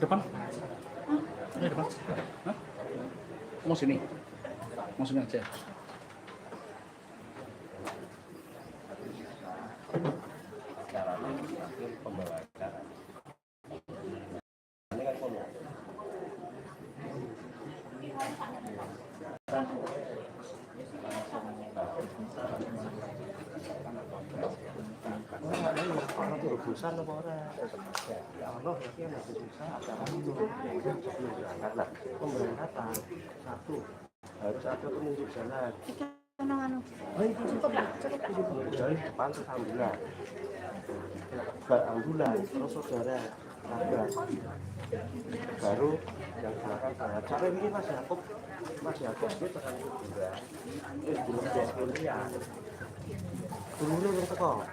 Depan? Ini depan? Hah? Mau sini? Mau sini aja? Urusan apa ora? Allah iki ana urusan acara itu. Karena pemberangkatan satu harus ada penunjuk jalan. Oh itu cukup dari depan ke ambulan. Ambulan terus saudara sabar. Baru yang belakang saya. Cara ini Mas Yakub itu tekan kuburan. Belum 20 ya. Dulu yang teko.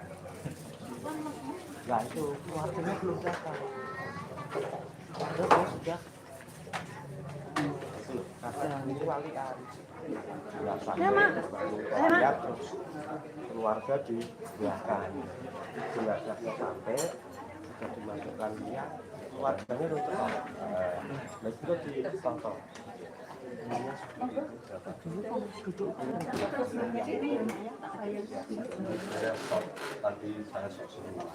Nah itu keluarganya belum datang. Keluarga sudah kadang itu walian. Lihat terus keluarga di belakang. Jenazahnya sampai sudah dimasukkan dia. Keluarganya belum datang. Nah itu ditonton. Tadi saya semua.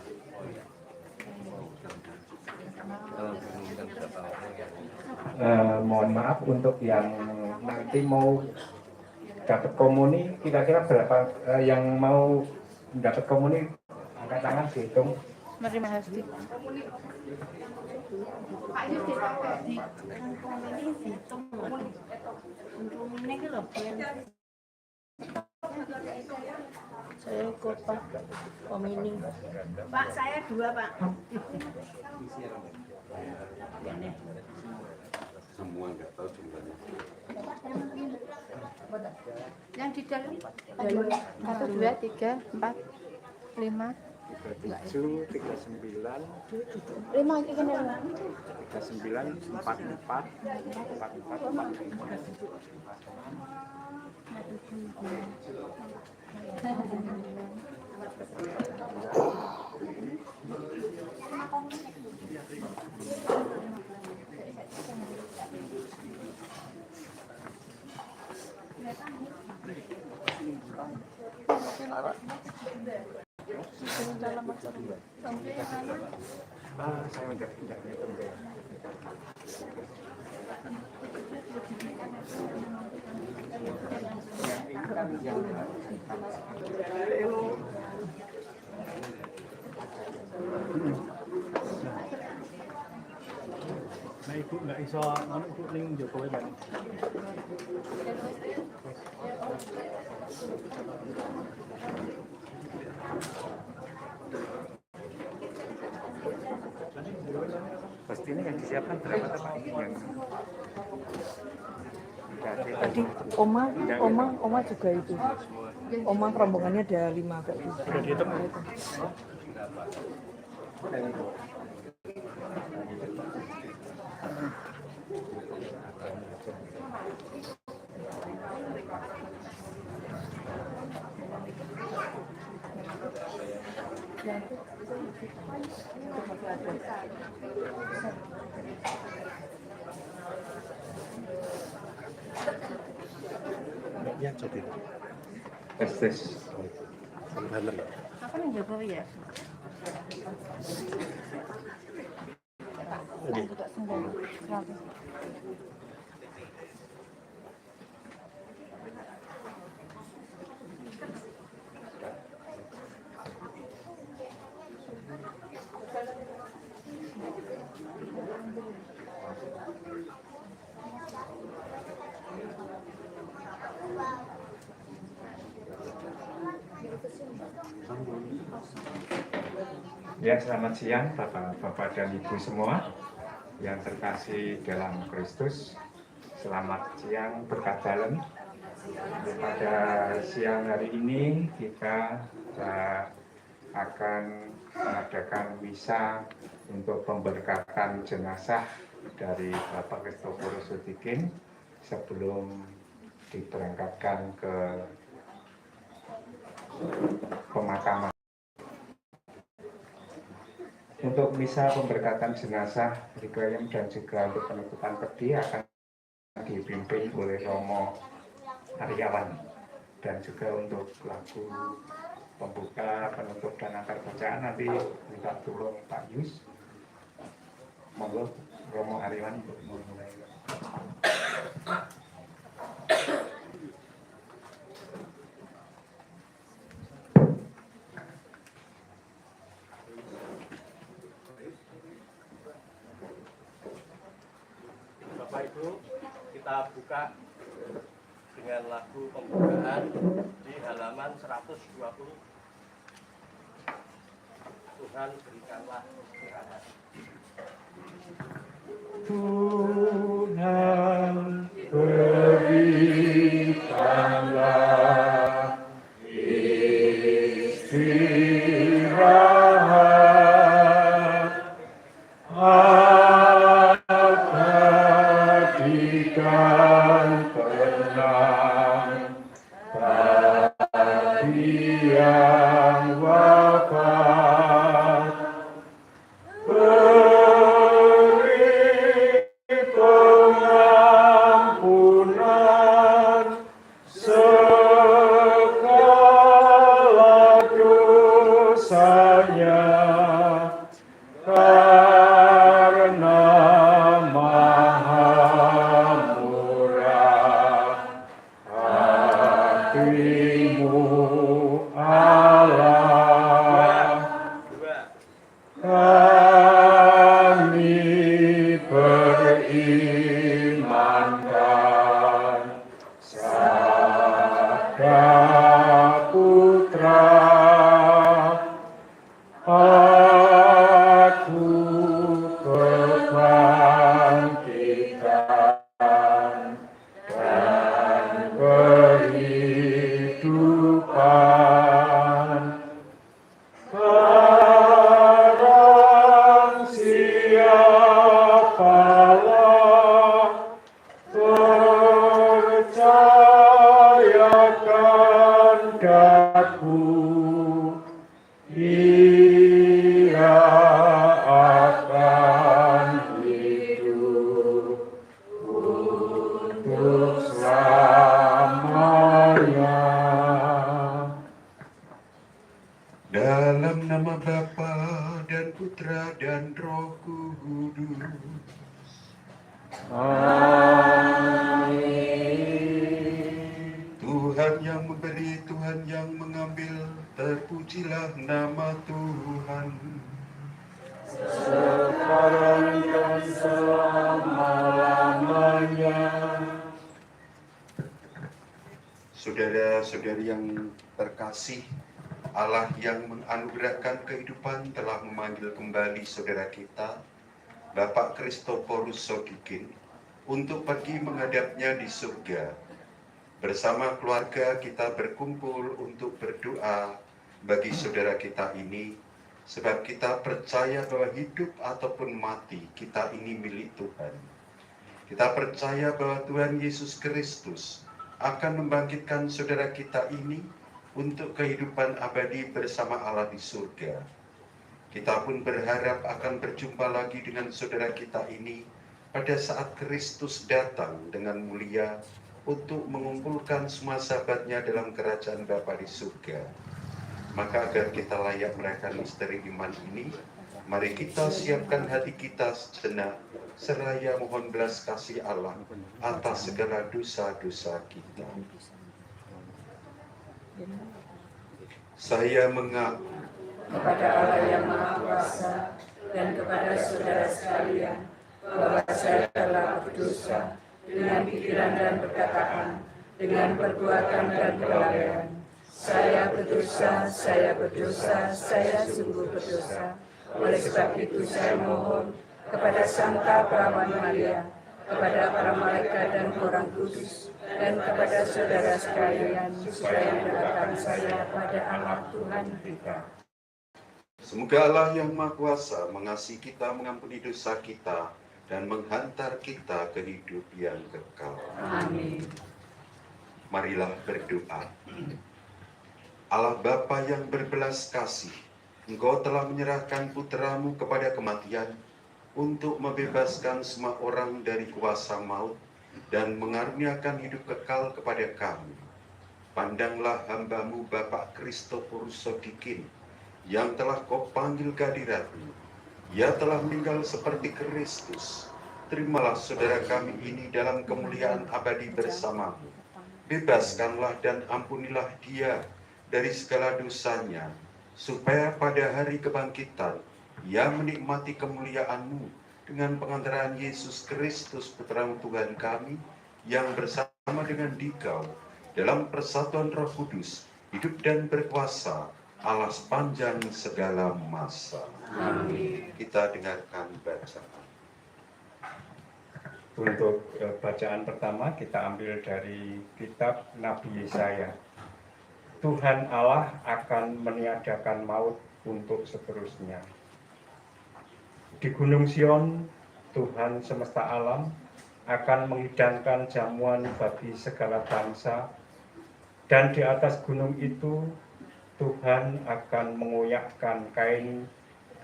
Mohon maaf untuk yang nanti mau dapat komuni, kira-kira berapa yang mau dapat komuni, angkat tangan dihitung. Menerima Hesti. Saya ikut Pak Komini. Pak, saya 2 Pak. Semua nggak tahu jumlahnya. Yang di dalam 1, 2, 3, 4, 5. 37, 39, 5 iki kene. 39, 44, 44, 45. Saya udah ngitung deh. Nah ibu nggak iso, anu ibu ning Jokowi kan? Pasti ini yang disiapkan berapa Pak? Yang Tadi Oma juga itu. Oma rombongannya ada 5 Kak. Sudah dihitung? Ya coba. tes. Bener ya. apa yang Jokowi ya? Ini. Ya, selamat siang Bapak-Bapak dan Ibu semua yang terkasih dalam Kristus. Selamat siang berkat dalam. Pada siang hari ini kita akan mengadakan misa untuk pemberkatan jenazah dari Bapak Kristoforus Sutikin sebelum diberangkatkan ke pemakaman. Untuk misa pemberkatan jenazah requiem dan juga untuk penutupan peti akan dipimpin oleh Romo Aryawan, dan juga untuk lagu pembuka, penutup dan antar bacaan nanti minta tolong Pak Yus. Monggo Romo Aryawan untuk memulai. Bapak Ibu, kita buka dengan lagu pembukaan di halaman 120. Tuhan berikanlah istirahat. Tuhan berikanlah istirahat, abadikan tenang bagi yang wafat. Beri pengampunan segala dosanya, karena Maha Murah hati-Mu Allah. Kami berimankan Sabda Putra, aku kebangkitan dan kehidupan. Barang siapalah percayakan daku, ia akan hidup untuk selamanya. Dalam nama Bapa dan Putra dan Roh Kudus. Amin. Tuhan yang memberi, Tuhan yang mengambil, terpujilah nama Tuhan. Sekarang dan selama-lamanya. Saudara-saudari yang terkasih, Allah yang menganugerahkan kehidupan telah memanggil kembali saudara kita, Bapak Kristoporus Sogikin, untuk pergi menghadapnya di surga. Bersama keluarga kita berkumpul untuk berdoa bagi saudara kita ini, sebab kita percaya bahwa hidup ataupun mati kita ini milik Tuhan. Kita percaya bahwa Tuhan Yesus Kristus akan membangkitkan saudara kita ini untuk kehidupan abadi bersama Allah di surga. Kita pun berharap akan berjumpa lagi dengan saudara kita ini pada saat Kristus datang dengan mulia untuk mengumpulkan semua sahabatnya dalam kerajaan Bapa di surga. Maka agar kita layak merayakan misteri iman ini, mari kita siapkan hati kita sejenak, seraya mohon belas kasih Allah atas segala dosa-dosa kita. Saya mengaku kepada Allah yang Maha Kuasa dan kepada saudara sekalian bahwa saya telah berdosa dengan pikiran dan perkataan, dengan perbuatan dan kelalaian. Saya berdosa, saya sungguh berdosa. Oleh sebab itu saya mohon kepada Santa Perawan Maria, kepada para malaikat dan orang kudus, dan kepada saudara sekalian, supaya mendoakan saya pada Allah Tuhan kita. semoga Allah yang Maha Kuasa mengasihi kita, mengampuni dosa kita, dan menghantar kita ke hidup yang kekal. Amin. Marilah berdoa. Allah Bapa yang berbelas kasih, Engkau telah menyerahkan putramu kepada kematian untuk membebaskan semua orang dari kuasa maut dan mengaruniakan hidup kekal kepada kami. Pandanglah hambamu Bapak Kristoporus Sodikin yang telah kau panggil ke hadiratmu. Ia telah meninggal seperti Kristus. Terimalah saudara kami ini dalam kemuliaan abadi bersamamu. Bebaskanlah dan ampunilah dia dari segala dosanya, supaya pada hari kebangkitan ia menikmati kemuliaan-Mu dengan pengantaran Yesus Kristus Putra Tuhan kami, yang bersama dengan Dikau dalam persatuan Roh Kudus, hidup dan berkuasa Allah sepanjang segala masa. Amin. Kita dengarkan bacaan. Untuk bacaan pertama kita ambil dari kitab Nabi Yesaya. Tuhan Allah akan meniadakan maut untuk seterusnya. Di Gunung Sion, Tuhan semesta alam akan menghidangkan jamuan bagi segala bangsa, dan di atas gunung itu Tuhan akan mengoyakkan kain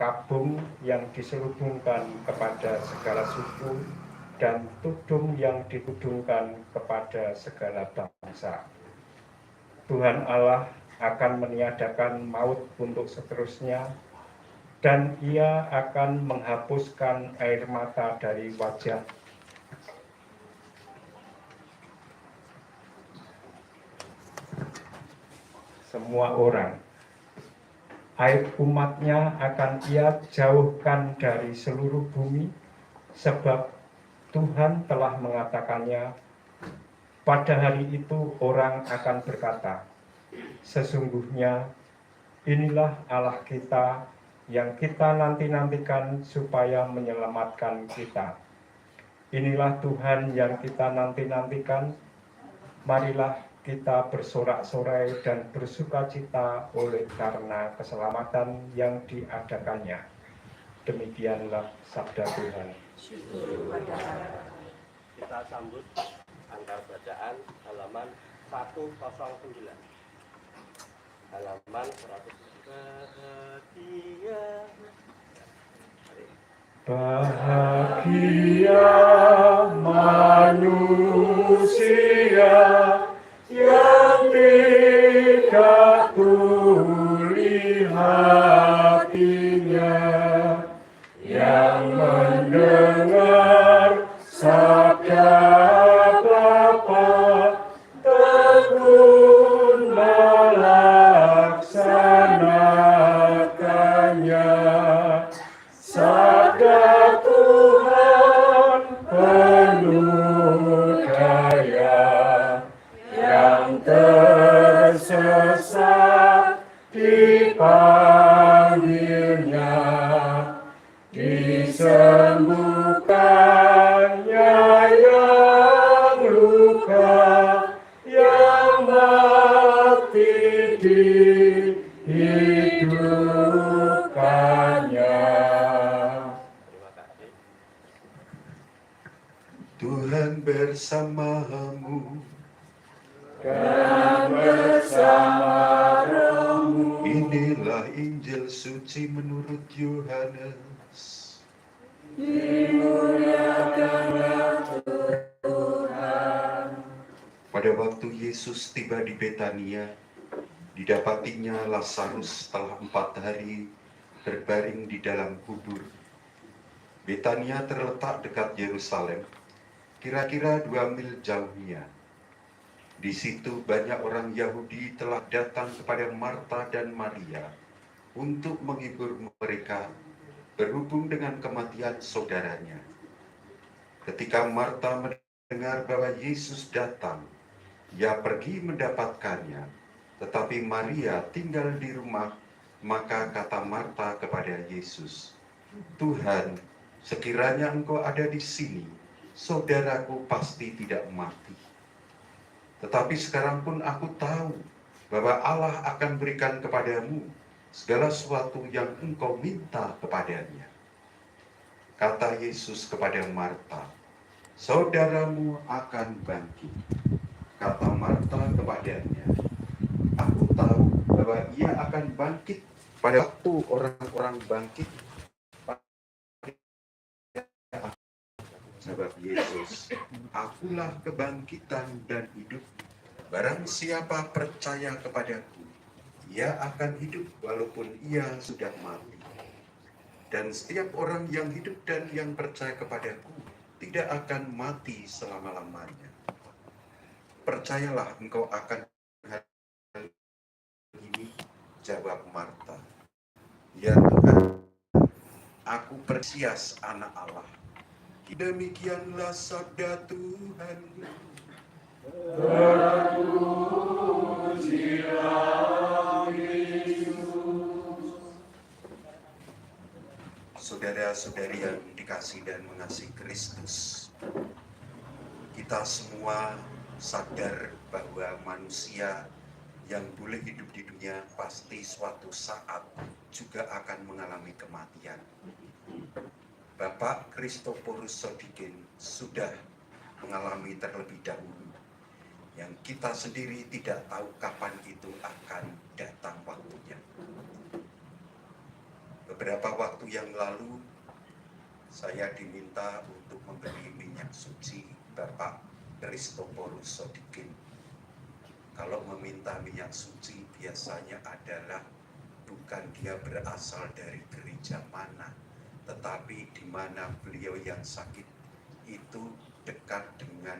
kabung yang diselubungkan kepada segala suku dan tudung yang ditudungkan kepada segala bangsa. Tuhan Allah akan meniadakan maut untuk seterusnya, dan Ia akan menghapuskan air mata dari wajah semua orang. Aib umatnya akan Ia jauhkan dari seluruh bumi, sebab Tuhan telah mengatakannya. Pada hari itu orang akan berkata, sesungguhnya inilah Allah kita yang kita nanti-nantikan supaya menyelamatkan kita. Inilah Tuhan yang kita nanti-nantikan. Marilah kita bersorak-sorai dan bersukacita oleh karena keselamatan yang diadakannya. Demikianlah sabda Tuhan. Kita sambut angka bacaan halaman 109. Halaman 100. Bahagia manusia yang tidak tuli hatinya, yang mendengar sabda Bapa, tekun melaksanakannya. Sabda Tuhan penuh daya, yang tersesat dipanggilnya, disembuhkannya yang luka, yang mati dihidupkannya. Tuhan bersamamu Dan bersama rohmu. Inilah Injil suci menurut Yohanes. Dimuliakanlah Tuhan. Pada waktu Yesus tiba di Betania, didapatinya Lazarus setelah 4 hari berbaring di dalam kubur. Betania terletak dekat Yerusalem, kira-kira 2 mil jauhnya. Di situ banyak orang Yahudi telah datang kepada Marta dan Maria untuk menghibur mereka berhubung dengan kematian saudaranya. Ketika Marta mendengar bahwa Yesus datang, ia pergi mendapatkannya, tetapi Maria tinggal di rumah. Maka kata Marta kepada Yesus, "Tuhan, sekiranya Engkau ada di sini, saudaraku pasti tidak mati. Tetapi sekarang pun aku tahu bahwa Allah akan berikan kepadamu segala sesuatu yang engkau minta kepadanya." Kata Yesus kepada Marta, "Saudaramu akan bangkit." Kata Marta kepadanya, "Aku tahu bahwa ia akan bangkit Pada waktu orang-orang bangkit, sebab Yesus, akulah kebangkitan dan hidup. Barang siapa percaya kepadaku, ia akan hidup walaupun ia sudah mati. Dan setiap orang yang hidup dan yang percaya kepadaku tidak akan mati selama-lamanya. Percayalah engkau akan hal ini, jawab Marta. Ya Tuhan, aku persias anak Allah. Demikianlah sabda Tuhan. Saudara-saudari yang dikasihi dan mengasihi Kristus, kita semua sadar bahwa manusia yang boleh hidup di dunia pasti suatu saat juga akan mengalami kematian. Bapak Kristoporus Sodikin sudah mengalami terlebih dahulu, yang kita sendiri tidak tahu kapan itu akan datang waktunya. Beberapa waktu yang lalu, saya diminta untuk memberi minyak suci Bapak Kristoporus Sodikin. Kalau meminta minyak suci biasanya adalah bukan dia berasal dari gereja mana, tetapi di mana beliau yang sakit itu dekat dengan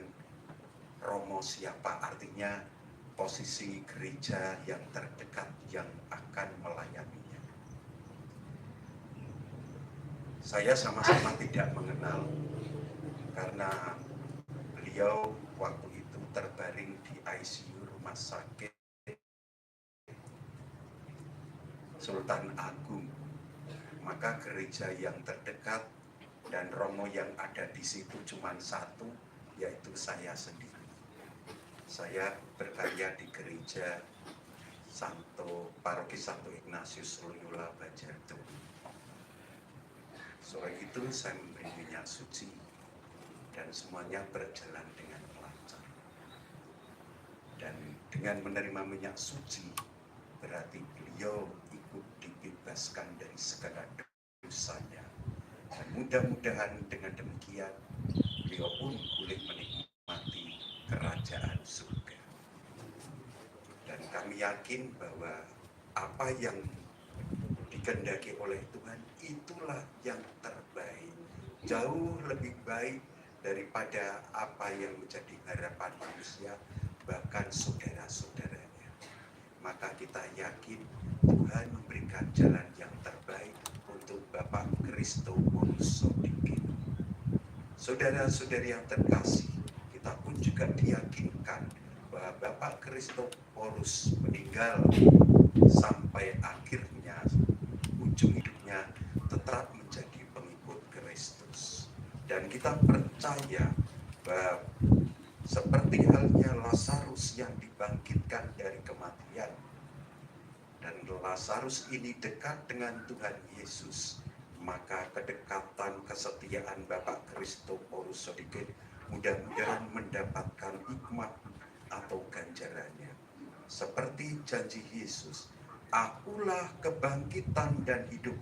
Romo siapa, artinya posisi gereja yang terdekat yang akan melayaninya. Saya sama-sama tidak mengenal karena beliau waktu itu terbaring di ICU rumah sakit Sultan Agung. Maka gereja yang terdekat dan romo yang ada di situ cuma satu, yaitu saya sendiri. Saya berkarya di gereja Paroki Santo Ignatius Loyola Banjardo. Sore itu saya memberi minyak suci dan semuanya berjalan dengan lancar. Dan dengan menerima minyak suci berarti beliau ikut dibebaskan dari segala dosanya. Dan mudah-mudahan dengan demikian beliau pun boleh menikmati kerajaan surga. Dan kami yakin bahwa apa yang dikehendaki oleh Tuhan itulah yang terbaik. Jauh lebih baik daripada apa yang menjadi harapan manusia, bahkan saudara-saudaranya. Maka kita yakin Tuhan memberikan jalan yang terbaik untuk Bapak Kristoporus Sodikin. Saudara-saudari yang terkasih, kita pun juga diyakinkan bahwa Bapak Kristoporus meninggal sampai akhirnya ujung hidupnya tetap menjadi pengikut Kristus. Dan kita percaya bahwa seperti halnya Lazarus yang dibangkitkan dari kematian, dan Lazarus ini dekat dengan Tuhan Yesus, maka kedekatan kesetiaan Bapak Kristoporus Sodikin mudah-mudahan mendapatkan hikmat atau ganjarannya. Seperti janji Yesus, akulah kebangkitan dan hidup.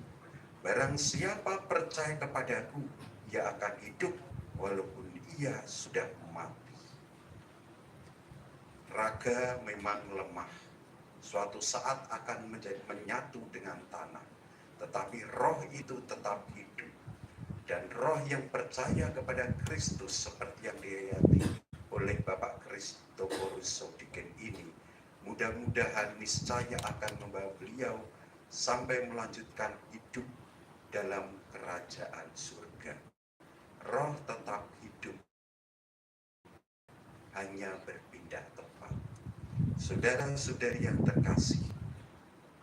Barang siapa percaya kepadaku, ia akan hidup walaupun ia sudah mati. Raga memang lemah, suatu saat akan menyatu dengan tanah, tetapi roh itu tetap hidup. Dan roh yang percaya kepada Kristus seperti yang dihayati oleh Bapak Kristoporus Sodikin ini, mudah-mudahan niscaya akan membawa beliau sampai melanjutkan hidup dalam kerajaan surga. Roh tetap hidup, hanya berpindah tempat. Saudara-saudari yang terkasih,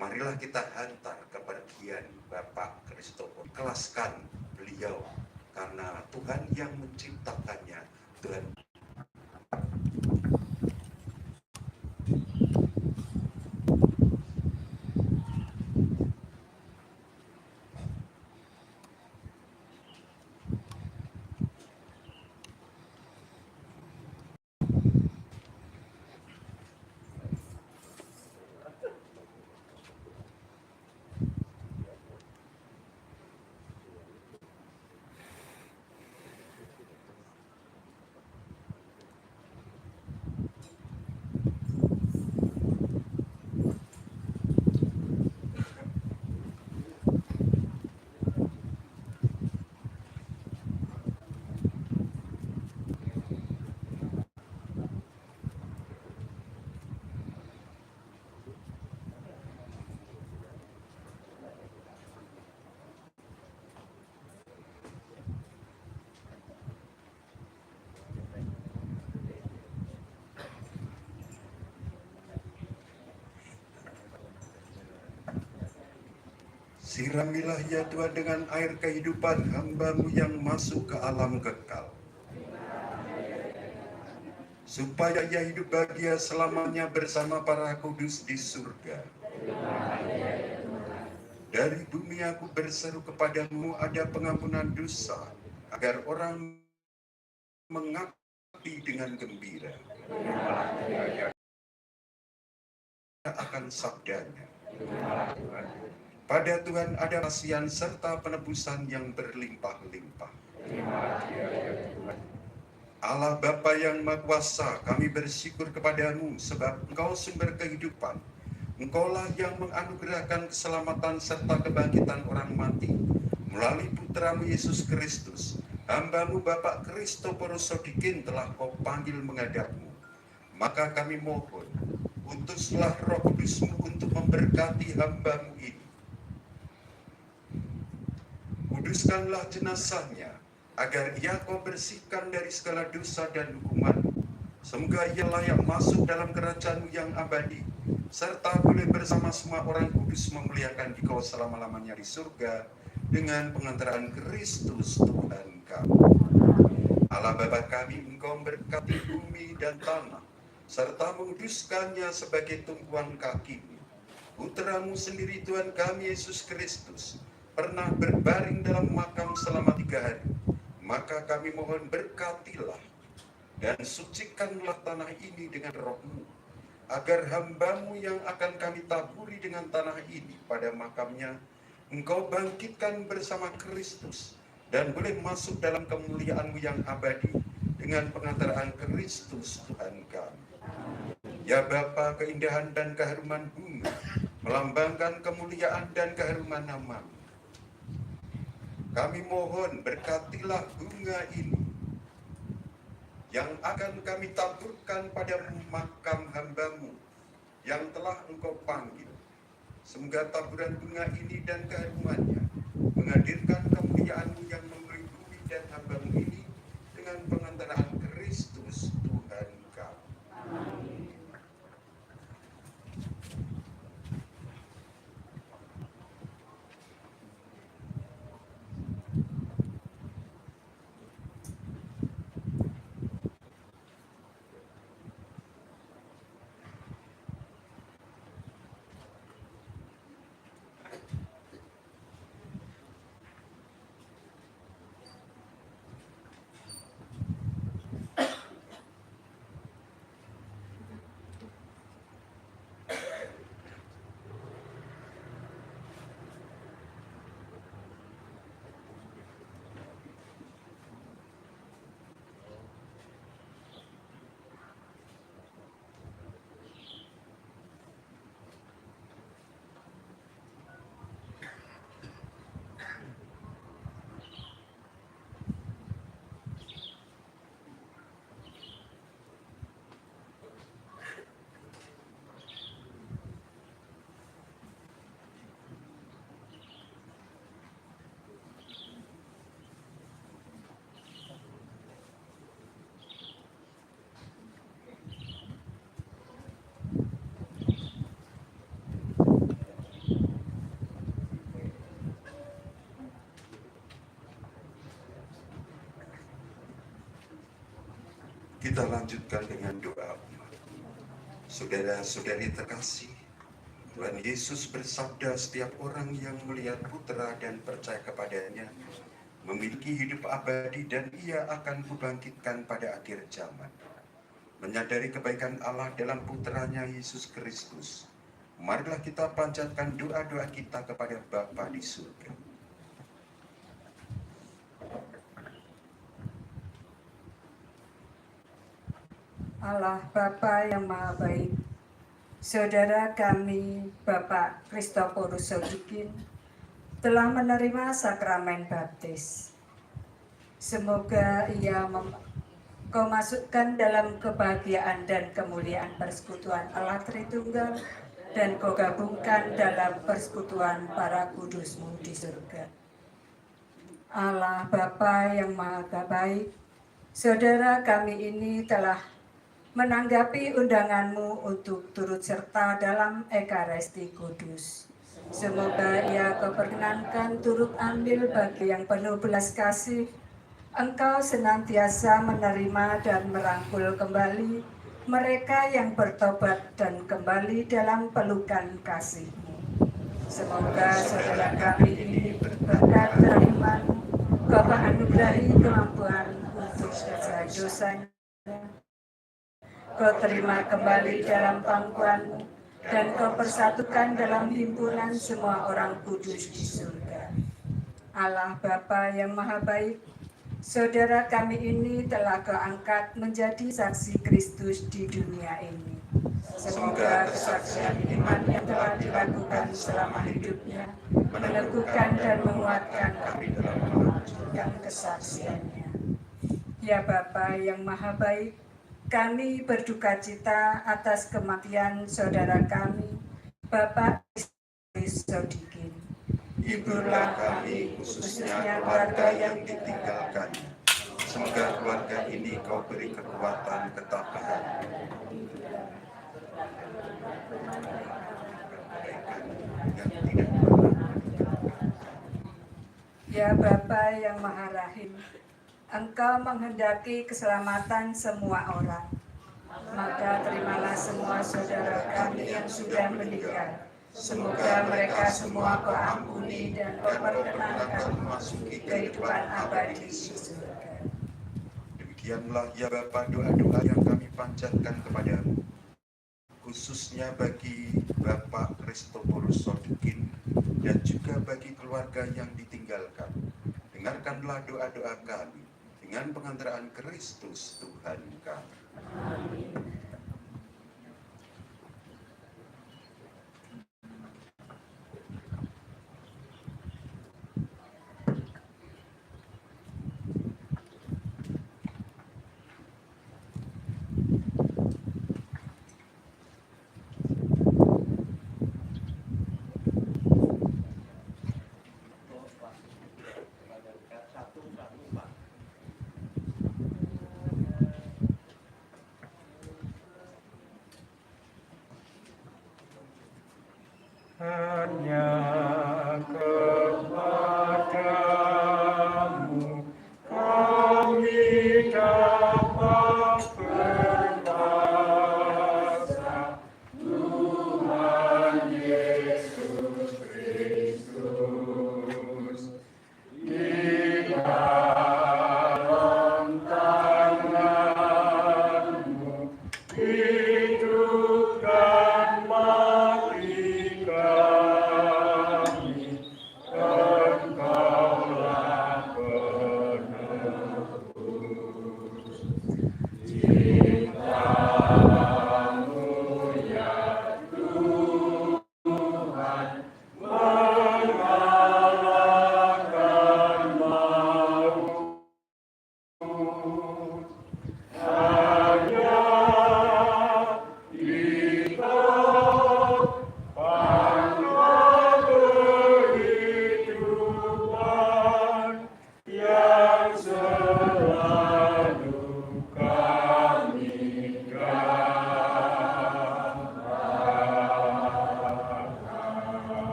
marilah kita hantar kepergian Bapak Kristoporus. Ikhlaskan beliau karena Tuhan yang menciptakannya. Tuhan Siramilah ya Tuhan dengan air kehidupan hamba-Mu yang masuk ke alam kekal, supaya ia hidup bahagia selamanya bersama para kudus di surga. Dari bumi aku berseru kepadamu, ada pengampunan dosa, agar orang mengabdi dengan gembira akan sabdanya. Pada Tuhan ada kasihan serta penebusan yang berlimpah-limpah. Allah Bapa yang Maha Kuasa, kami bersyukur kepadamu sebab Engkau sumber kehidupan. Engkaulah yang menganugerahkan keselamatan serta kebangkitan orang mati melalui Putramu Yesus Kristus. Hamba-Mu Bapak Kristoporus Sodikin telah Kau panggil menghadap-Mu. Maka kami mohon, utuslah Roh Kudus-Mu untuk memberkati hamba-Mu ini. Kuduskanlah jenazahnya, agar ia Kau bersihkan dari segala dosa dan hukuman. Semoga ia layak masuk dalam kerajaan-Mu yang abadi, serta boleh bersama semua orang kudus memuliakan Dikau selama-lamanya di surga, dengan pengantaran Kristus Tuhan kami. Allah Bapa kami, Engkau memberkati bumi dan tanah, serta menguduskannya sebagai tumpuan kaki-Mu. Putra-Mu sendiri Tuhan kami Yesus Kristus pernah berbaring dalam makam selama 3 hari. Maka kami mohon berkatilah dan sucikanlah tanah ini dengan Roh-Mu, agar hamba-Mu yang akan kami taburi dengan tanah ini pada makamnya, Engkau bangkitkan bersama Kristus dan boleh masuk dalam kemuliaan-Mu yang abadi dengan pengantaraan Kristus Tuhan kami. Ya Bapa, keindahan dan keharuman bunga melambangkan kemuliaan dan keharuman nama-Mu. Kami mohon berkatilah bunga ini yang akan kami taburkan pada makam hamba-Mu yang telah Engkau panggil. Semoga taburan bunga ini dan keharumannya menghadirkan kemuliaan-Mu yang memenuhi bumi dan hamba-Mu ini dengan pengantaraan Kristus Tuhan kami. Amin. Kita lanjutkan dengan doa umat. Saudara-saudari terkasih, Tuhan Yesus bersabda, setiap orang yang melihat Putra dan percaya kepadanya memiliki hidup abadi, dan ia akan kubangkitkan pada akhir zaman. Menyadari kebaikan Allah dalam Putranya Yesus Kristus, marilah kita panjatkan doa-doa kita kepada Bapa di surga. Allah Bapa yang Maha Baik, saudara kami Bapak Kristoporus Sodikin telah menerima sakramen baptis. Semoga ia Kau masukkan dalam kebahagiaan dan kemuliaan persekutuan Allah Tritunggal, dan Kau gabungkan dalam persekutuan para kudus-Mu di surga. Allah Bapa yang Maha Baik, saudara kami ini telah menanggapi undangan-Mu untuk turut serta dalam Ekaristi Kudus. Semoga ia kau perkenankan turut ambil bagi yang penuh belas kasih. Engkau senantiasa menerima dan merangkul kembali mereka yang bertobat dan kembali dalam pelukan kasih-Mu. Semoga saudara kami ini berkat keimanan, Kau anugerahi kemampuan untuk selesai dosanya. Kau terima kembali dalam pangkuan dan Kau persatukan dalam himpunan semua orang kudus di surga. Allah Bapa yang Maha Baik, saudara kami ini telah Kau angkat menjadi saksi Kristus di dunia ini. Semoga kesaksian iman yang telah dilakukan selama hidupnya meneguhkan dan menguatkan kami dalam mewujudkan kesaksiannya. Ya Bapa yang Maha Baik, kami berduka cita atas kematian saudara kami, Bapak Sodikin. Hiburlah kami, khususnya keluarga yang ditinggalkan. Semoga keluarga ini Kau beri kekuatan ketabahan. Ya Bapa yang Maha Rahim, Engkau menghendaki keselamatan semua orang. Maka terimalah semua saudara kami yang sudah meninggal. Semoga mereka semua Kau ampuni dan Kau perkenankan memasuki kehidupan abadi di surga. Demikianlah ya Bapa doa-doa yang kami panjatkan kepadamu, khususnya bagi Bapak Kristoporus Sodikin dan juga bagi keluarga yang ditinggalkan. Dengarkanlah doa-doa kami dengan pengantaraan Kristus Tuhan kami. Amin. Hanya kepadamu kami dapat berkuasa, Tuhan Yesus Kristus. Di dalam tangan-Mu hidup dan mati kami.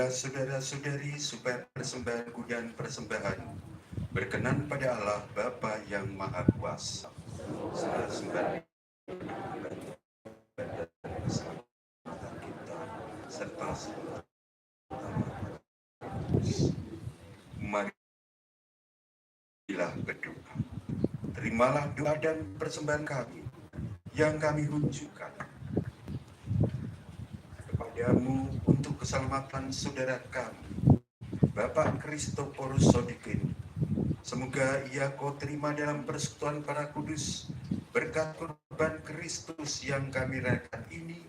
saudara-saudari supaya persembahanku dan persembahanmu berkenan pada Allah Bapa yang Maha Kuasa. Saudara-saudari, keselamatan kita serta marilah berdoa. Terimalah doa dan persembahan kami yang kami runjukkan kepadamu untuk keselamatan saudara kami, Bapak Kristoporus Sodikin. Semoga ia kau terima dalam persekutuan para kudus berkat korban Kristus yang kami rayakan ini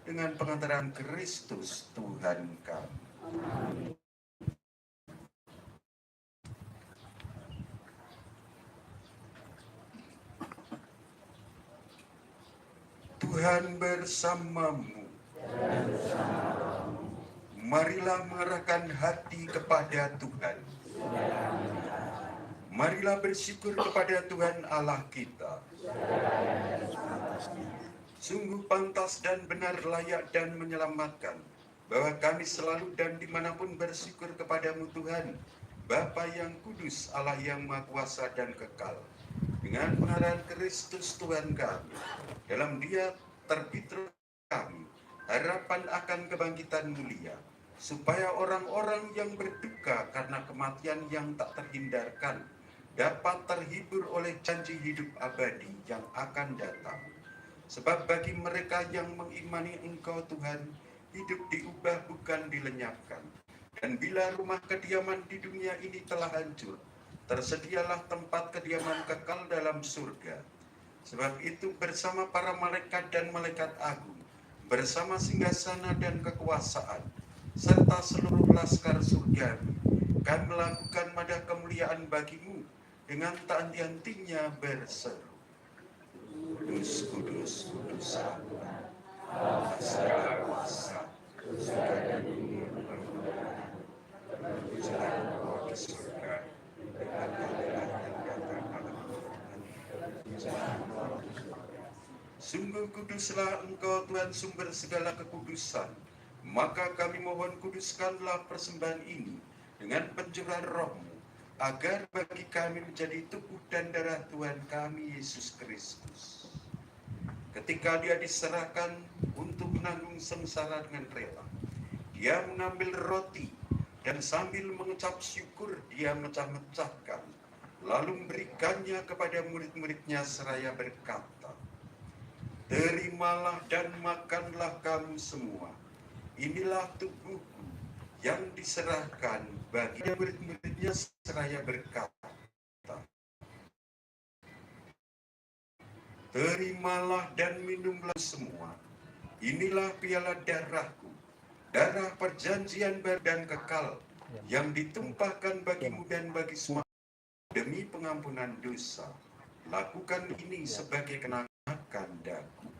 dengan pengantaran Kristus Tuhan kami. Tuhan bersamamu. Marilah mengerahkan hati kepada Tuhan. Marilah bersyukur kepada Tuhan Allah kita. Sungguh pantas dan benar, layak dan menyelamatkan, bahwa kami selalu dan dimanapun bersyukur kepadamu Tuhan, Bapa yang kudus, Allah yang maha kuasa dan kekal. Dengan pengarahan Kristus Tuhan kami, dalam Dia terbit kami harapan akan kebangkitan mulia, supaya orang-orang yang berduka karena kematian yang tak terhindarkan dapat terhibur oleh janji hidup abadi yang akan datang. Sebab bagi mereka yang mengimani Engkau Tuhan, hidup diubah bukan dilenyapkan. Dan bila rumah kediaman di dunia ini telah hancur, tersedialah tempat kediaman kekal dalam surga. Sebab itu bersama para malaikat dan malaikat agung, bersama singgasana dan kekuasaan, serta seluruh laskar surgawi, kami melakukan madah kemuliaan bagimu dengan tak henti-hentinya berseru, Kudus, kudus, kudus Allah, Allah segala kuasa, surga dan bumi berkenan, berbicara Engkau di surga, sungguh kuduslah Engkau Tuhan sumber segala kekudusan. Maka kami mohon kuduskanlah persembahan ini dengan pencurahan Roh-Mu, agar bagi kami menjadi tubuh dan darah Tuhan kami Yesus Kristus. Ketika Dia diserahkan untuk menanggung sengsara dengan rela, Dia mengambil roti dan sambil mengucap syukur Dia mecah-mecahkan, lalu memberikannya kepada murid-muridnya seraya berkata, terimalah dan makanlah kamu semua. Inilah tubuhku yang diserahkan bagi murid-muridnya seraya berkata, terimalah dan minumlah semua. Inilah piala darahku, darah perjanjian baru dan kekal, yang ditumpahkan bagimu dan bagi semua demi pengampunan dosa. Lakukan ini sebagai kenangan daku.